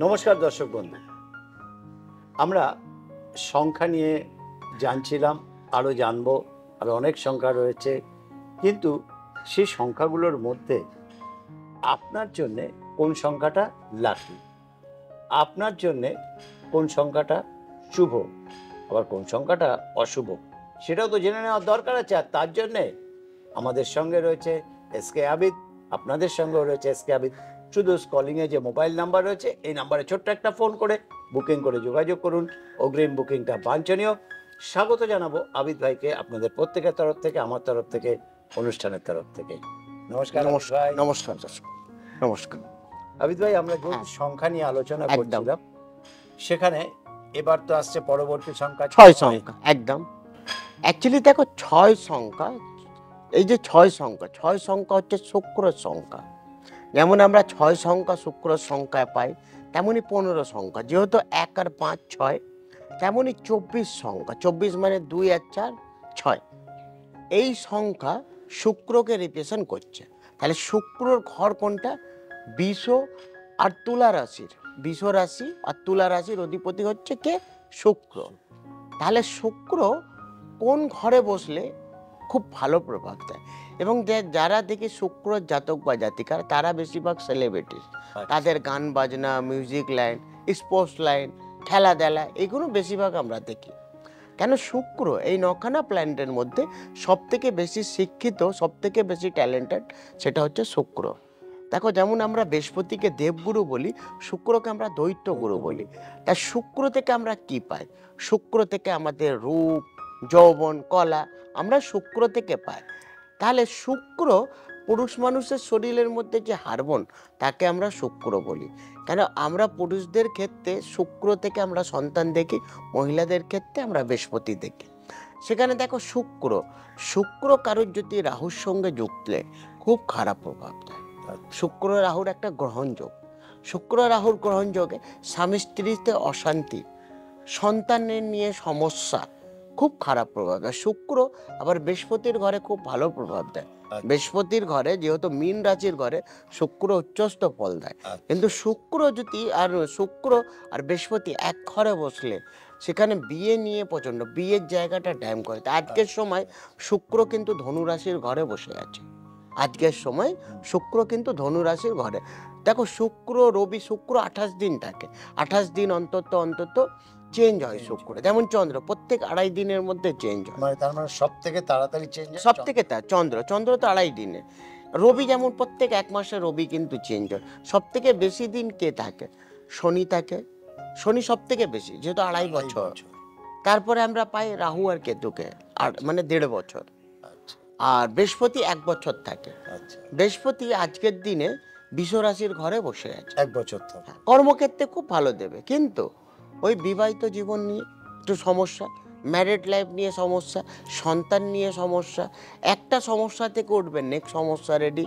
নমস্কার দর্শক বন্ধু, আমরা সংখ্যা নিয়ে জানছিলাম, আরও জানবো। আরও অনেক সংখ্যা রয়েছে, কিন্তু সেই সংখ্যাগুলোর মধ্যে আপনার জন্যে কোন সংখ্যাটা লাকি, আপনার জন্যে কোন সংখ্যাটা শুভ, আবার কোন সংখ্যাটা অশুভ, সেটাও তো জেনে নেওয়ার দরকার আছে। আর তার জন্যে আমাদের সঙ্গে রয়েছে এসকে আবিদ, আপনাদের সঙ্গেও রয়েছে এসকে আবিদ। শুধু কলিংয়ে যে মোবাইল নাম্বার রয়েছে, এই নাম্বারে ছোট্ট একটা ফোন করে বুকিং করে যোগাযোগ করুন। অগ্রিম বুকিংটা বাঞ্ছনীয়। স্বাগত জানাবো আবিদ ভাইকে আপনাদের প্রত্যেকের তরফ থেকে, আমার তরফ থেকে, অনুষ্ঠানের তরফ থেকে। নমস্কার আবিদ ভাই। নমস্কার নমস্কার আবিদ ভাই, আমরা যে সংখ্যা নিয়ে আলোচনা করছিলাম, সেখানে এবার তো আসছে পরবর্তী সংখ্যা 6 সংখ্যা। একদম অ্যাকচুয়ালি দেখো 6 সংখ্যা, এই যে 6 সংখ্যা হচ্ছে শুক্রের সংখ্যা। যেমন আমরা 6 সংখ্যা শুক্রের সংখ্যায় পাই, তেমনি 15 সংখ্যা, যেহেতু 1 আর 5 6, তেমনি 24 সংখ্যা। 24 মানে 2 আর 4 6। এই সংখ্যা শুক্রকে রিপ্রেজেন্ট করছে। তাহলে শুক্রর ঘর কোনটা? বৃষ আর তুলা রাশির। বৃষ রাশি আর তুলা রাশির অধিপতি হচ্ছে কে? শুক্র। তাহলে শুক্র কোন ঘরে বসলে খুব ভালো প্রভাব দেয়, এবং যারা দেখি শুক্র জাতক বা জাতিকার, তারা বেশিরভাগ সেলিব্রিটি। তাদের গান বাজনা, মিউজিক লাইন, স্পোর্টস লাইন, খেলাধুলা, এগুলো বেশিরভাগ আমরা দেখি। কেন? শুক্র এই 9খানা প্ল্যানেটের মধ্যে সব থেকে বেশি শিক্ষিত, সব থেকে বেশি ট্যালেন্টেড, সেটা হচ্ছে শুক্র। দেখো, যেমন আমরা বৃহস্পতিকে দেবগুরু বলি, শুক্রকে আমরা দৈত্য গুরু বলি। তা শুক্র থেকে আমরা কি পাই? শুক্র থেকে আমাদের রূপ, যৌবন, কলা আমরা শুক্র থেকে পাই। তাহলে শুক্র পুরুষ মানুষের শরীরের মধ্যে যে হারমোন, তাকে আমরা শুক্র বলি। কেন? আমরা পুরুষদের ক্ষেত্রে শুক্র থেকে আমরা সন্তান দেখি, মহিলাদের ক্ষেত্রে আমরা বৃহস্পতি দেখি। সেখানে দেখো শুক্র কারোর যদি রাহুর সঙ্গে যুক্তলে খুব খারাপ প্রভাব দেয়। শুক্র রাহুর একটা গ্রহণযোগ। শুক্র রাহুর গ্রহণযোগে স্বামী স্ত্রীতে অশান্তি, সন্তানের নিয়ে সমস্যা, খুব খারাপ প্রভাব দেয়। শুক্র আবার বৃহস্পতির ঘরে খুব ভালো প্রভাব দেয়। বৃহস্পতির ঘরে, যেহেতু মীন রাশির ঘরে, শুক্র উচ্চস্থ ফল দেয়। কিন্তু শুক্র আর বৃহস্পতি এক ঘরে বসলে সেখানে বিয়ে নিয়ে প্রচন্ড, বিয়ের জায়গাটা ড্যাম করে। আজকের সময় শুক্র কিন্তু ধনু রাশির ঘরে বসে আছে। আজকের সময় শুক্র কিন্তু ধনু রাশির ঘরে। দেখো, শুক্র রবি শুক্র 28 দিন থাকে। 28 দিন অন্তত চেঞ্জ হয় শুক্র। যেমন চন্দ্র প্রত্যেক 2.5 দিনের মধ্যে চেঞ্জ হয়। তার মানে সব থেকে তাড়াতাড়ি চেঞ্জ হয় সব থেকে চন্দ্র তো 2.5 দিনে। রবি যেমন প্রত্যেক 1 মাসে রবি কিন্তু চেঞ্জ হয়। সব থেকে বেশি দিন কে থাকে? শনি থাকে। শনি সব থেকে বেশি, যেহেতু 2.5 বছর। তারপরে আমরা পাই রাহু আর কেতুকে, আর মানে 1.5 বছর। আর বৃহস্পতি 1 বছর থাকে। বৃহস্পতি আজকের দিনে বৃষ রাশির ঘরে বসে আছে। 1 বছর থাকে। কর্মক্ষেত্রে খুব ভালো দেবে, কিন্তু ওই বিবাহিত জীবন নিয়ে একটু সমস্যা, ম্যারিড লাইফ নিয়ে সমস্যা, সন্তান নিয়ে সমস্যা, একটা সমস্যা থেকে উঠবে নেক্সট সমস্যা রেডি,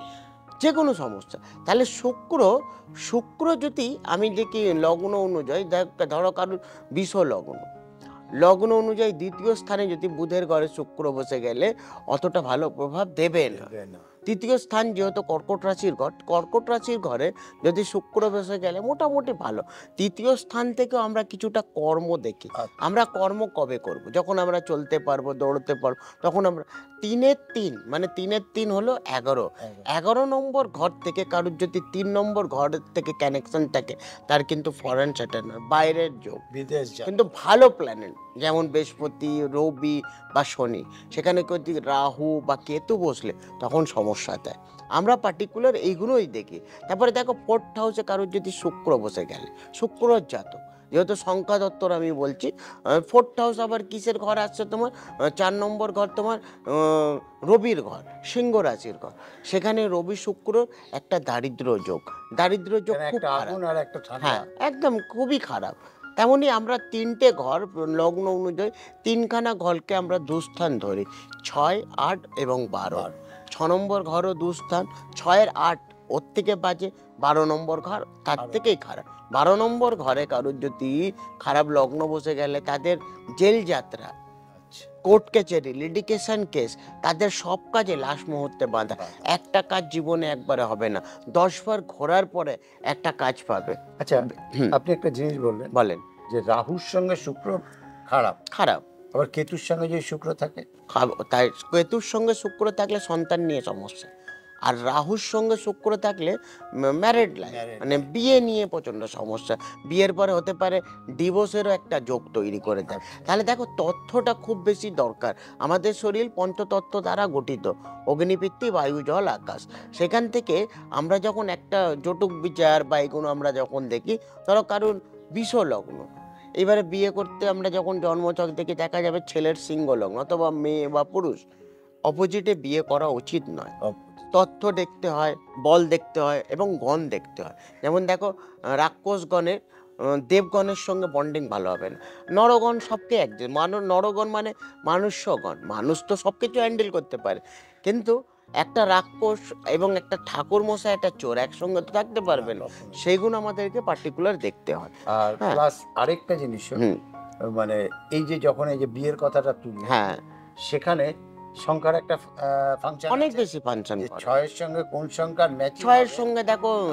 যে কোনো সমস্যা। তাহলে শুক্র যদি আমি দেখি লগ্ন অনুযায়ী, ধরো কারোর বৃষ লগ্ন অনুযায়ী দ্বিতীয় স্থানে যদি বুধের ঘরে শুক্র বসে গেলে অতটা ভালো প্রভাব দেবে না। তৃতীয় স্থান যেহেতু কর্কট রাশির ঘরে যদি শুক্র বসে গেলে মোটামুটি ভালো। তৃতীয় স্থান থেকেও আমরা কিছুটা কর্ম দেখি। আমরা কর্ম কবে করব? যখন আমরা চলতে পারবো, দৌড়তে পারবো, তখন আমরা 3-এর 3 মানে 3-এর 3 হলো 11 নম্বর ঘর থেকে কারোর যদি 3 নম্বর ঘর থেকে কানেকশন থাকে, তার কিন্তু ফরেন সেটেলমেন্ট, বাইরের যোগ, বিদেশ কিন্তু ভালো প্ল্যানেট। যেমন বৃহস্পতি, রবি বা শনি, সেখানে যদি রাহু বা কেতু বসলে তখন সমস্যা দেয়। আমরা পার্টিকুলার এইগুলোই দেখি। তারপরে দেখো, 4th হাউসে কারোর যদি শুক্র বসে গেলে, শুক্র জাতক, যেহেতু সংখ্যা দত্তর আমি বলছি, 4th হাউস আবার কিসের ঘর আসছে তোমার? 4 নম্বর ঘর তোমার রবির ঘর, সিংহ রাশির ঘর। সেখানে রবি শুক্র একটা দারিদ্র যোগ খুব খারাপ। হ্যাঁ, একদম খুবই খারাপ। তেমনি আমরা 3টে ঘর লগ্ন অনুযায়ী 3খানা ঘরকে আমরা দুস্থান ধরি, 6, 8 এবং 12। 6 নম্বর ঘরও দুস্থান, 6-এর 8 ওর থেকে বাজে, 12 নম্বর ঘর তার থেকেই খারাপ। 12 নম্বর ঘরে কারোর যদি খারাপ লগ্ন বসে গেলে তাদের জেল যাত্রা, আচ্ছা, কোর্ট কাচারি, লিটিগেশন কেস, তাদের সব কাজে লাস্ট মুহূর্তে বাঁধা। একটা কাজ জীবনে একবারে হবে না, 10 বার ঘোরার পরে একটা কাজ পাবে। আচ্ছা, হুম, আপনি একটা জিনিস বললেন বলেন। যে রাহুর সঙ্গে শুক্র খারাপ, খারাপ। আবার কেতুর সঙ্গে যদি শুক্র থাকে, তাই কেতুর সঙ্গে শুক্র থাকলে সন্তান নিয়ে সমস্যা, আর রাহুর সঙ্গে শুক্র থাকলে ম্যারেড লাইফ, Married মানে life। বিয়ে নিয়ে প্রচন্ড সমস্যা। বিয়ের পরে হতে পারে ডিভোর্সেরও একটা যোগ তৈরি করে দেয়। তাহলে দেখো, তথ্যটা খুব বেশি দরকার। আমাদের শরীর পঞ্চতত্ত্ব দ্বারা গঠিত, অগ্নি, পৃথিবী, বায়ু, জল, আকাশ। সেখান থেকে আমরা যখন একটা জটুক বিচার বা এগুলো আমরা যখন দেখি, ধরো কারণ বিষ লগ্ন, এবারে বিয়ে করতে আমরা যখন জন্মছক দেখি, দেখা যাবে ছেলের সিংহ লগ্ন অথবা মেয়ে বা পুরুষ, অপোজিটে বিয়ে করা উচিত নয়। তথ্য দেখতে হয়, বল দেখতে হয় এবং গণ দেখতে হয়। যেমন দেখো, রাক্ষসগণের দেবগণের সঙ্গে বন্ডিং ভালো হবে না। নরগণ সবকে একজন নরগণ মানে মানুষ্যগণ, মানুষ তো সব কিছু হ্যান্ডেল করতে পারে, কিন্তু একটা রাক্ষস এবং একটা ঠাকুর মশাই, একটা চোর একসঙ্গে তো থাকতে পারবে না। সেইগুলো আমাদেরকে পার্টিকুলার দেখতে হয়। আর হ্যাঁ। প্লাস আরেকটা জিনিস, হুম। মানে এই যে যখন এই যে বিয়ের কথাটা তুললেন, হ্যাঁ, সেখানে সংখ্যার একটা ফাংশন অনেক বেশি ফাংশন করে। ছয়ের সঙ্গে কোন সংখ্যার ম্যাচিং, ছয়ের সঙ্গে দেখো,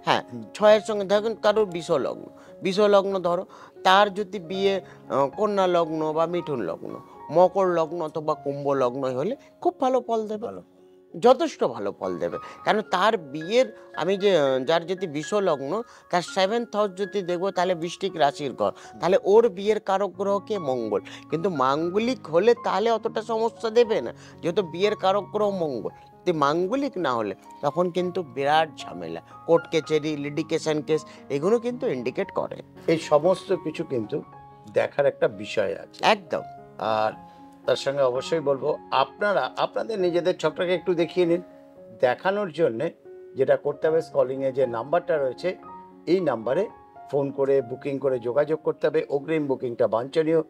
হ্যাঁ, হুম। ছয়ের সঙ্গে দেখুন কারোর বিষলগ্ন, বিষলগ্ন ধরো, তার যদি বিয়ে কন্যা লগ্ন বা মিথুন লগ্ন, মকর লগ্ন অথবা কুম্ভ লগ্ন হলে খুব ভালো ফল দেবে, ভালো। যথেষ্ট ভালো ফল দেবে। কারণ তার বিয়ের, আমি যে যার যদি বিষলগ্ন, তার 7th হাউস যদি দেখবো, তাহলে বৃশ্চিক রাশির ঘর, তাহলে ওর বিয়ের কারক গ্রহ কে? মঙ্গল। কিন্তু মাঙ্গলিক হলে তাহলে অতটা সমস্যা দেবে না, যেহেতু বিয়ের কারক গ্রহ মঙ্গল। যদি মাঙ্গলিক না হলে তখন কিন্তু বিরাট ঝামেলা, কোর্ট কেচারি, লিটিগেশন কেস, এগুলো কিন্তু ইন্ডিকেট করে। এই সমস্ত কিছু কিন্তু দেখার একটা বিষয় আছে। একদম। আর তার সঙ্গে অবশ্যই বলবো, আপনারা আপনাদের নিজেদের ছকটাকে একটু দেখিয়ে নিন। দেখানোর জন্যে যেটা করতে হবে, স্কলিংয়ে যে নাম্বারটা রয়েছে, এই নাম্বারে ফোন করে বুকিং করে যোগাযোগ করতে হবে। অগ্রিম বুকিংটা বাঞ্ছনীয়।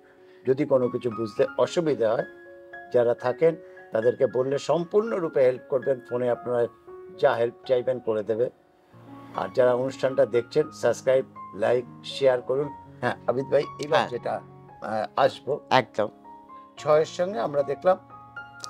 যদি কোনো কিছু বুঝতে অসুবিধা হয়, যারা থাকেন তাদেরকে বললে সম্পূর্ণরূপে হেল্প করবেন। ফোনে আপনারা যা হেল্প চাইবেন করে দেবে। আর যারা অনুষ্ঠানটা দেখছেন, সাবস্ক্রাইব, লাইক, শেয়ার করুন। হ্যাঁ আবিদ ভাই, এবার হ্যাঁ। যেটা আসবো, একদম। ছয়ের সঙ্গে আমরা দেখলাম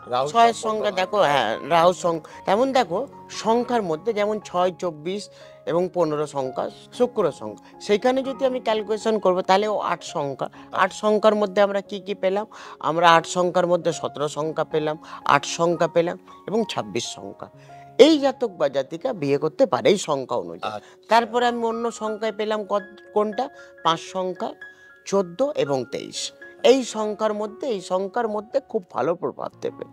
রাহু ছয়ের সম্পর্ক সংখ্যা ভালো। দেখো, হ্যাঁ, রাহু সংখ্যা তেমন দেখো, সংখ্যার মধ্যে যেমন 6, 24 এবং 15 সংখ্যা শুক্র সংখ্যা, সেইখানে যদি আমি ক্যালকুলেশন করব, তাহলে ও 8 সংখ্যা। 8 সংখ্যার মধ্যে আমরা কি কি পেলাম? আমরা 8 সংখ্যার মধ্যে 17 সংখ্যা পেলাম, 8 সংখ্যা পেলাম এবং 26 সংখ্যা। এই জাতক বা জাতিকা বিয়ে করতে পারে এই সংখ্যা অনুযায়ী। আচ্ছা। তারপরে আমি অন্য সংখ্যায় পেলাম কোনটা? 5 সংখ্যা, 14 এবং 23। এই সংখ্যার মধ্যে খুব ভালো প্রভাব দেবে।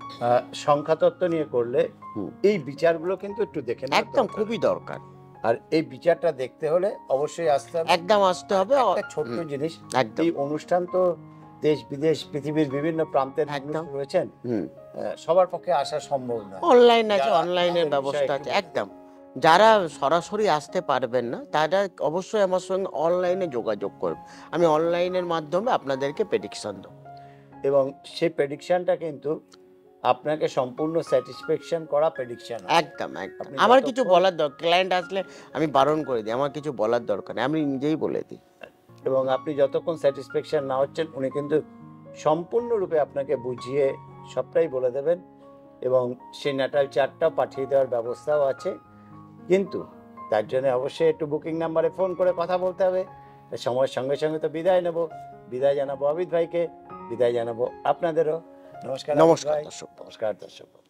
সংখ্যাতত্ত্ব নিয়ে করলে হুম। এই বিচারগুলো কিন্তু একটু দেখে নেওয়া একদম দরকার। খুবই দরকার। আর এই বিচারটা দেখতে হলে অবশ্যই আসতে হবে। একদম আসতে হবে। একটা ছোট্ট হুম, জিনিস, একদম। এই অনুষ্ঠান তো দেশ বিদেশ পৃথিবীর বিভিন্ন প্রান্তের মানুষ একদম। রয়েছেন, হুম। সবার পক্ষে আসা সম্ভব নয়। অনলাইন আছে, যারা অনলাইনের তাদের ব্যবস্থা বিষয়ে আছে। একটু একদম। যারা সরাসরি আসতে পারবেন না, তারা অবশ্যই আমার সঙ্গে অনলাইনে যোগাযোগ করবে। আমি অনলাইনের মাধ্যমে আপনাদেরকে প্রেডিকশন দেবো। এবং সেই প্রেডিকশনটা কিন্তু আপনাকে সম্পূর্ণ স্যাটিসফ্যাকশন করা প্রেডিকশন। একদম, একদম। আপনি আমার যতক্ষণ- কিছু বলার দরকার, ক্লায়েন্ট আসলে আমি বারণ করে দিই, আমার কিছু বলার দরকার নেই, আমি নিজেই বলে দিই। এবং আপনি যতক্ষণ স্যাটিসফ্যাকশন না হচ্ছেন, উনি কিন্তু সম্পূর্ণরূপে আপনাকে বুঝিয়ে সবটাই বলে দেবেন। এবং সেই ন্যাটাল চার্টটাও পাঠিয়ে দেওয়ার ব্যবস্থাও আছে। কিন্তু তার জন্য অবশ্যই একটু বুকিং নাম্বারে ফোন করে কথা বলতে হবে। সময়ের সঙ্গে সঙ্গে তো বিদায় নেব। বিদায় জানাবো আবিদ ভাইকে, বিদায় জানাবো আপনাদেরও। নমস্কার আবিদ নমস্কার ভাই। দর্শক। নমস্কার দর্শক।